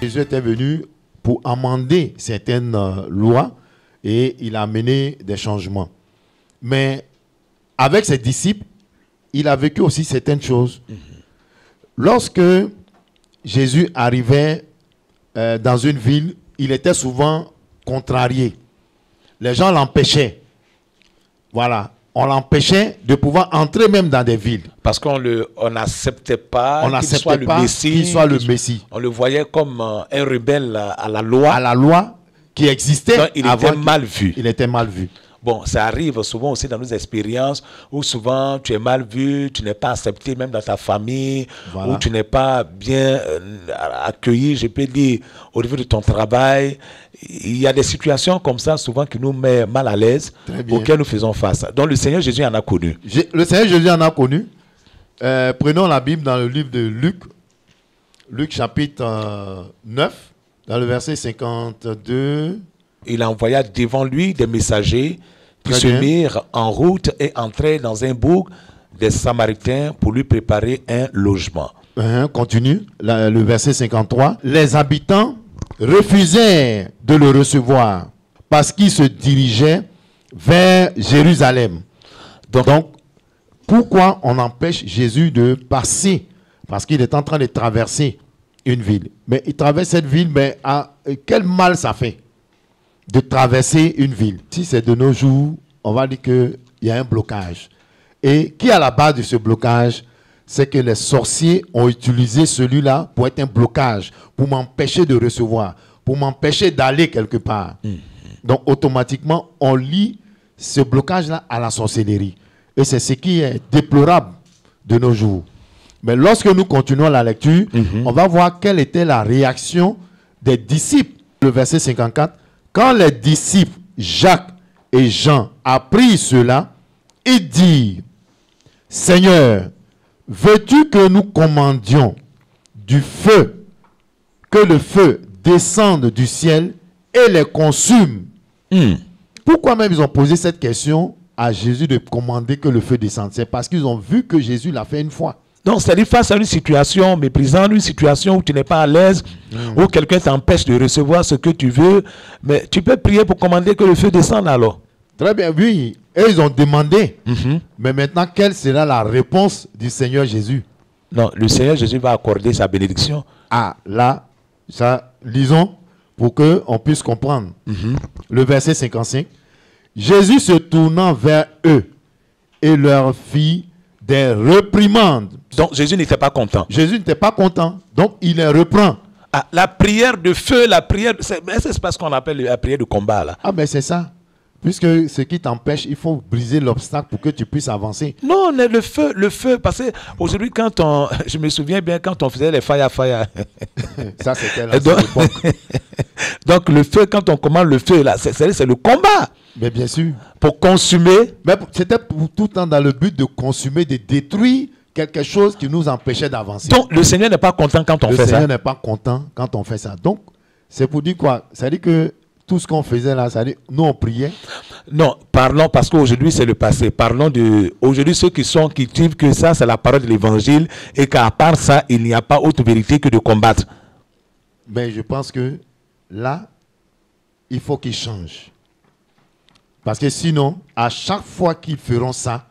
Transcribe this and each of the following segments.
Jésus était venu pour amender certaines lois et il a amené des changements. Mais avec ses disciples, il a vécu aussi certaines choses. Lorsque Jésus arrivait dans une ville, il était souvent contrarié. Les gens l'empêchaient. Voilà. On l'empêchait de pouvoir entrer même dans des villes. Parce qu'on n'acceptait pas qu'il soit le Messie. On le voyait comme un rebelle à la loi. À la loi qui existait. Donc, il était mal vu. Il était mal vu. Bon, ça arrive souvent aussi dans nos expériences où souvent tu es mal vu, tu n'es pas accepté même dans ta famille, voilà. Où tu n'es pas bien accueilli, je peux dire, au niveau de ton travail. Il y a des situations comme ça souvent qui nous mettent mal à l'aise, auxquelles nous faisons face. Donc le Seigneur Jésus en a connu. Le Seigneur Jésus en a connu. Prenons la Bible dans le livre de Luc, Luc chapitre 9, dans le verset 52. Il envoya devant lui des messagers qui se mirent en route et entraient dans un bourg des Samaritains pour lui préparer un logement. Continue, le verset 53. Les habitants refusaient de le recevoir parce qu'il se dirigeait vers Jérusalem. Donc, pourquoi on empêche Jésus de passer? Parce qu'il est en train de traverser une ville. Mais il traverse cette ville, mais quel mal ça fait de traverser une ville? Si c'est de nos jours, on va dire qu'il y a un blocage. Et qui est à la base de ce blocage? C'est que les sorciers ont utilisé celui-là pour être un blocage, pour m'empêcher de recevoir, pour m'empêcher d'aller quelque part. Donc, automatiquement, on lie ce blocage-là à la sorcellerie. Et c'est ce qui est déplorable de nos jours. Mais lorsque nous continuons la lecture, on va voir quelle était la réaction des disciples. Le verset 54. Quand les disciples Jacques et Jean apprirent cela, ils dirent: Seigneur, veux-tu que nous commandions du feu, que le feu descende du ciel et les consume? Pourquoi même ils ont posé cette question à Jésus de commander que le feu descende? C'est parce qu'ils ont vu que Jésus l'a fait une fois. Donc, c'est-à-dire face à une situation méprisante, une situation où tu n'es pas à l'aise, où quelqu'un t'empêche de recevoir ce que tu veux, mais tu peux prier pour commander que le feu descende alors. Très bien, oui. Et ils ont demandé. Mais maintenant, quelle sera la réponse du Seigneur Jésus? Non, le Seigneur Jésus va accorder sa bénédiction. Ah, là, ça, lisons pour qu'on puisse comprendre. Le verset 55. Jésus se tournant vers eux et leur fit des réprimandes. Donc Jésus n'était pas content. Jésus n'était pas content. Donc il les reprend. Ah, la prière de feu, la prière, c'est pas ce qu'on appelle la prière de combat là. Ah ben c'est ça. Puisque ce qui t'empêche, il faut briser l'obstacle pour que tu puisses avancer. Non, mais le feu, parce que aujourd'hui je me souviens bien quand on faisait les fire. Ça c'était l'ancienne époque. Donc le feu, quand on commande le feu là, c'est le combat. Mais bien sûr. Pour consumer. Mais c'était tout le temps dans le but de consumer, de détruire quelque chose qui nous empêchait d'avancer. Donc le Seigneur n'est pas content quand on fait ça. Le Seigneur n'est pas content quand on fait ça. Donc c'est pour dire quoi? Ça dit que tout ce qu'on faisait là, ça dit, nous on priait. Non, parlons, parce qu'aujourd'hui c'est le passé. Parlons de aujourd'hui ceux qui disent que ça c'est la parole de l'évangile et qu'à part ça, il n'y a pas autre vérité que de combattre. Mais je pense que là, il faut qu'ils changent. Parce que sinon, à chaque fois qu'ils feront ça,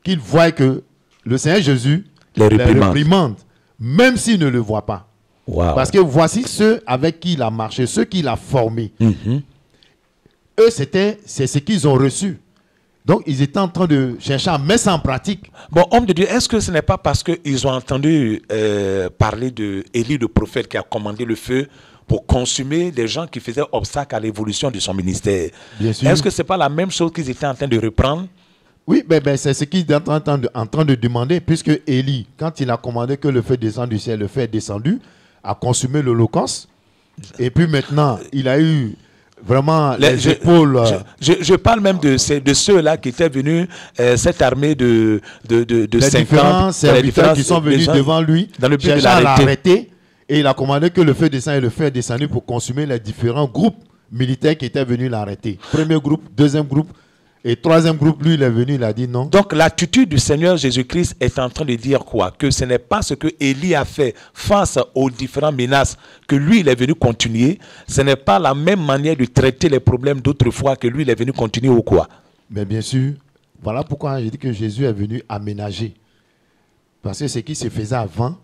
qu'ils voient que le Seigneur Jésus les réprimande, même s'ils ne le voient pas. Wow. Parce que voici ceux avec qui il a marché, ceux qu'il a formés. Eux, c'est ce qu'ils ont reçu. Donc, ils étaient en train de chercher à mettre ça en pratique. Bon, homme de Dieu, est-ce que ce n'est pas parce qu'ils ont entendu parler d'Élie, le prophète, qui a commandé le feu pour consumer des gens qui faisaient obstacle à l'évolution de son ministère? Bien sûr. Est-ce que ce n'est pas la même chose qu'ils étaient en train de reprendre? Oui, c'est ce qu'ils étaient en train de demander, puisque Élie, quand il a commandé que le feu descende du ciel, le feu est descendu, a consumé l'Holocauste. Et puis maintenant, il a eu vraiment les épaules. Je parle même de ceux-là qui étaient venus, cette armée de 50. Différents serviteurs qui sont venus devant lui, dans le but de l'arrêter. Et il a commandé que le feu descende, et le feu est descendu pour consumer les différents groupes militaires qui étaient venus l'arrêter. Premier groupe, deuxième groupe, Et troisième groupe, lui, il est venu, il a dit non. Donc l'attitude du Seigneur Jésus-Christ est en train de dire quoi? Que ce n'est pas ce que Élie a fait face aux différentes menaces que lui, il est venu continuer. Ce n'est pas la même manière de traiter les problèmes d'autrefois que lui, il est venu continuer ou quoi? Mais bien sûr, voilà pourquoi j'ai dit que Jésus est venu aménager. Parce que ce qui se faisait avant,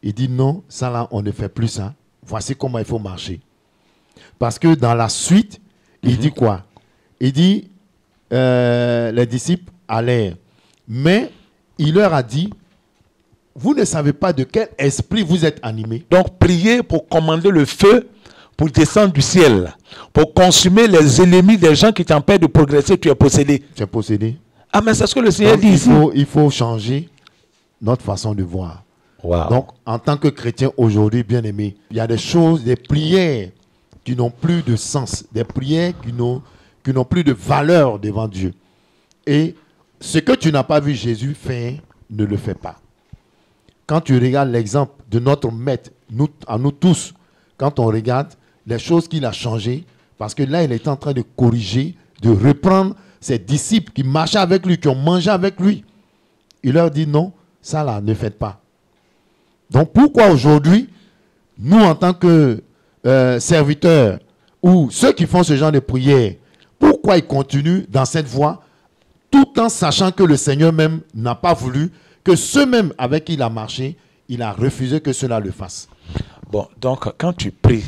il dit non, ça là, on ne fait plus ça. Voici comment il faut marcher. Parce que dans la suite, il dit quoi? Il dit, les disciples allèrent. Mais il leur a dit, vous ne savez pas de quel esprit vous êtes animés. Donc priez pour commander le feu, pour descendre du ciel, pour consumer les ennemis des gens qui t'empêchent de progresser, tu es possédé. Tu es possédé. Ah, mais c'est ce que le Seigneur Donc, dit ici. il faut changer notre façon de voir. Wow. Donc, en tant que chrétien aujourd'hui, bien aimé, il y a des choses, des prières qui n'ont plus de sens, des prières qui n'ont plus de valeur devant Dieu. Et ce que tu n'as pas vu Jésus faire, ne le fais pas. Quand tu regardes l'exemple de notre maître, à nous tous, quand on regarde les choses qu'il a changées, parce que là, il est en train de corriger, de reprendre ses disciples qui marchaient avec lui, qui ont mangé avec lui. Il leur dit non, ça là, ne faites pas. Donc pourquoi aujourd'hui, nous en tant que serviteurs ou ceux qui font ce genre de prière, pourquoi ils continuent dans cette voie tout en sachant que le Seigneur même n'a pas voulu que ceux-mêmes avec qui il a marché, il a refusé que cela le fasse. Bon, donc quand tu pries,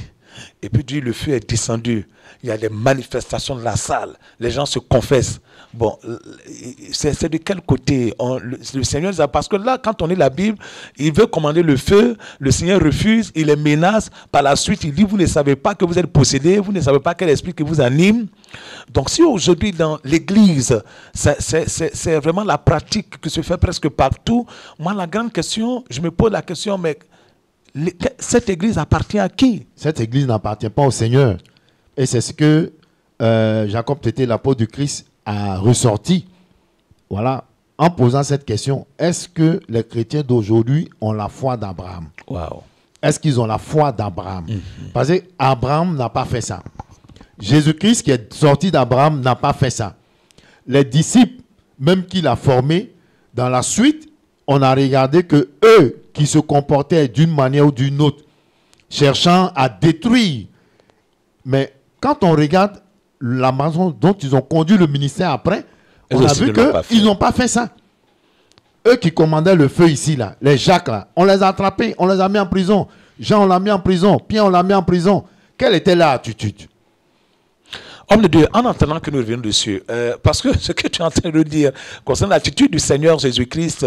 et puis tu dis le feu est descendu, il y a des manifestations de la salle, les gens se confessent. Bon, c'est de quel côté le Seigneur, parce que là, quand on lit la Bible, il veut commander le feu, le Seigneur refuse, il les menace, par la suite il dit, vous ne savez pas que vous êtes possédés, vous ne savez pas quel esprit qui vous anime. Donc si aujourd'hui dans l'église, c'est vraiment la pratique qui se fait presque partout, moi la grande question, je me pose la question, mais cette église appartient à qui? Cette église n'appartient pas au Seigneur. Et c'est ce que Jacob Tété, l'apôtre du Christ, a ressorti. Voilà, en posant cette question, est-ce que les chrétiens d'aujourd'hui ont la foi d'Abraham? Wow. Est-ce qu'ils ont la foi d'Abraham? Parce qu'Abraham n'a pas fait ça. Jésus-Christ qui est sorti d'Abraham n'a pas fait ça. Les disciples, même qu'il a formés, dans la suite, on a regardé que eux qui se comportaient d'une manière ou d'une autre, cherchant à détruire. Mais quand on regarde la façon dont ils ont conduit le ministère après, on a vu qu'ils n'ont pas fait ça. Eux qui commandaient le feu ici, là, les Jacques, là, on les a attrapés, on les a mis en prison. Jean, on l'a mis en prison. Pierre, on l'a mis en prison. Quelle était leur attitude? Homme de Dieu, en entendant que nous revenons dessus, parce que ce que tu es en train de dire concernant l'attitude du Seigneur Jésus-Christ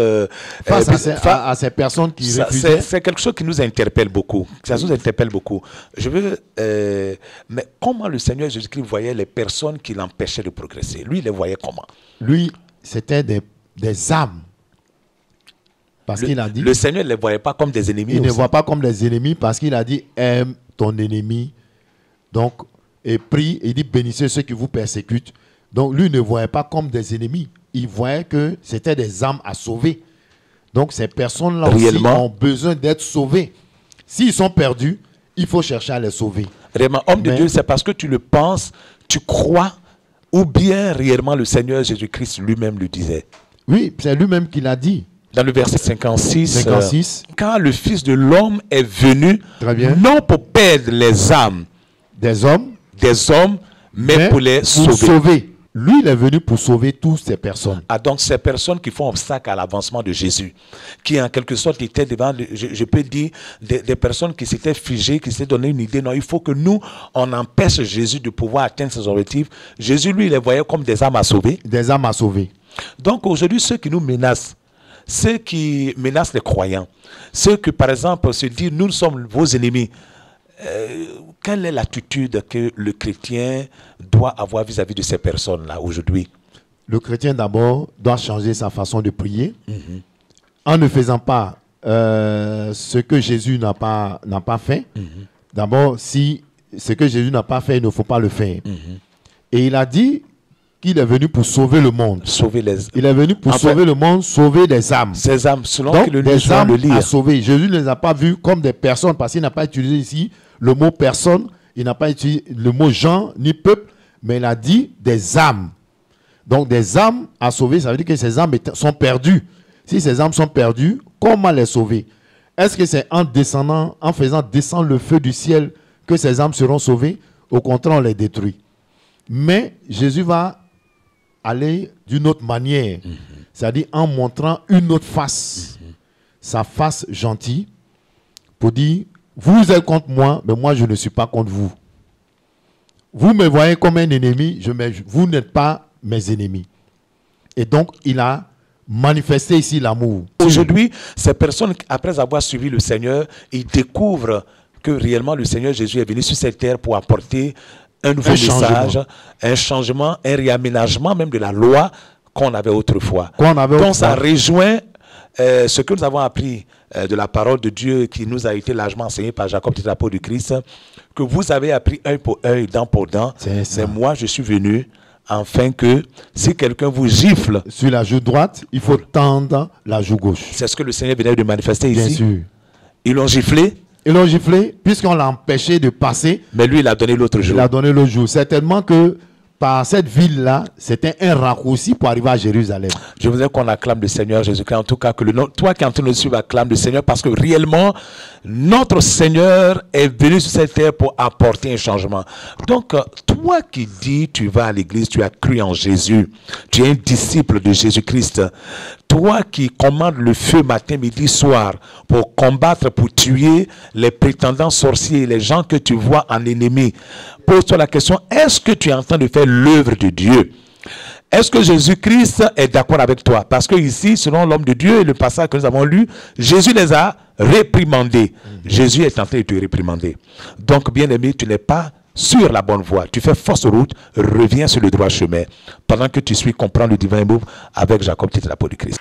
face à ces personnes qui refusaient, c'est quelque chose qui nous interpelle beaucoup. Ça nous interpelle beaucoup. Je veux, mais comment le Seigneur Jésus-Christ voyait les personnes qui l'empêchaient de progresser? Lui, il les voyait comment? Lui, c'était des âmes. Parce qu'il a dit... Le Seigneur ne les voyait pas comme des ennemis. Il ne voit pas comme des ennemis parce qu'il a dit, aime ton ennemi. Donc, et prie, il dit, bénissez ceux qui vous persécutent. Donc, lui ne voyait pas comme des ennemis. Il voyait que c'était des âmes à sauver. Donc, ces personnes-là aussi ont besoin d'être sauvées. S'ils sont perdus, il faut chercher à les sauver. Réellement, homme de Dieu, c'est parce que tu le penses, tu crois, ou bien réellement le Seigneur Jésus-Christ lui-même le disait. Oui, c'est lui-même qui l'a dit. Dans le verset 56, car le Fils de l'homme est venu, non pour perdre les âmes des hommes, mais pour les sauver. Lui, il est venu pour sauver toutes ces personnes. Ah, donc ces personnes qui font obstacle à l'avancement de Jésus, qui en quelque sorte étaient devant, je peux dire, des personnes qui s'étaient figées, qui s'étaient donné une idée. Non, il faut que nous, on empêche Jésus de pouvoir atteindre ses objectifs. Jésus, lui, il les voyait comme des âmes à sauver. Des âmes à sauver. Donc aujourd'hui, ceux qui nous menacent, ceux qui menacent les croyants, ceux qui, par exemple, se disent, nous sommes vos ennemis, quelle est l'attitude que le chrétien doit avoir vis-à-vis de ces personnes-là aujourd'hui? Le chrétien d'abord doit changer sa façon de prier en ne faisant pas ce que Jésus n'a pas fait. D'abord, si ce que Jésus n'a pas fait, il ne faut pas le faire. Et il a dit qu'il est venu pour sauver le monde. Il est venu pour sauver le monde, sauver des âmes. Ces âmes, selon donc, que des âmes à sauver. Jésus ne les a pas vus comme des personnes parce qu'il n'a pas utilisé ici le mot personne, il n'a pas utilisé le mot gens ni peuple, mais il a dit des âmes. Donc des âmes à sauver, ça veut dire que ces âmes sont perdues. Si ces âmes sont perdues, comment les sauver? Est-ce que c'est en descendant, en faisant descendre le feu du ciel que ces âmes seront sauvées? Au contraire, on les détruit. Mais Jésus va aller d'une autre manière. C'est-à-dire en montrant une autre face. Sa face gentille. Pour dire, vous êtes contre moi, mais moi je ne suis pas contre vous. Vous me voyez comme un ennemi, vous n'êtes pas mes ennemis. Et donc, il a manifesté ici l'amour. Aujourd'hui, ces personnes, après avoir suivi le Seigneur, ils découvrent que réellement le Seigneur Jésus est venu sur cette terre pour apporter un nouveau message, un changement, un réaménagement même de la loi qu'on avait autrefois. Donc ça rejoint ce que nous avons appris de la parole de Dieu qui nous a été largement enseigné par Jacob, l'apôtre du Christ, que vous avez appris œil pour œil, dent pour dent. Mais moi, je suis venu afin que si quelqu'un vous gifle sur la joue droite, il faut tendre la joue gauche. C'est ce que le Seigneur venait de manifester ici. Bien sûr. Ils l'ont giflé. Ils l'ont giflé puisqu'on l'a empêché de passer. Mais lui, il a donné l'autre jour. Il a donné l'autre jour. Certainement que par cette ville-là, c'était un raccourci pour arriver à Jérusalem. Je voudrais qu'on acclame le Seigneur Jésus-Christ. En tout cas, que toi qui es en train de suivre, acclame le Seigneur parce que réellement, notre Seigneur est venu sur cette terre pour apporter un changement. Donc, toi qui dis tu vas à l'église, tu as cru en Jésus, tu es un disciple de Jésus-Christ. Toi qui commandes le feu matin, midi, soir pour combattre, pour tuer les prétendants sorciers, les gens que tu vois en ennemis, pose-toi la question, est-ce que tu es en train de faire l'œuvre de Dieu? Est-ce que Jésus-Christ est d'accord avec toi? Parce que ici, selon l'homme de Dieu et le passage que nous avons lu, Jésus les a réprimandés. Jésus est en train de te réprimander. Donc, bien-aimé, tu n'es pas sur la bonne voie. Tu fais fausse route, reviens sur le droit chemin pendant que tu suis comprendre le divin move avec Jacob, l'apôtre du Christ.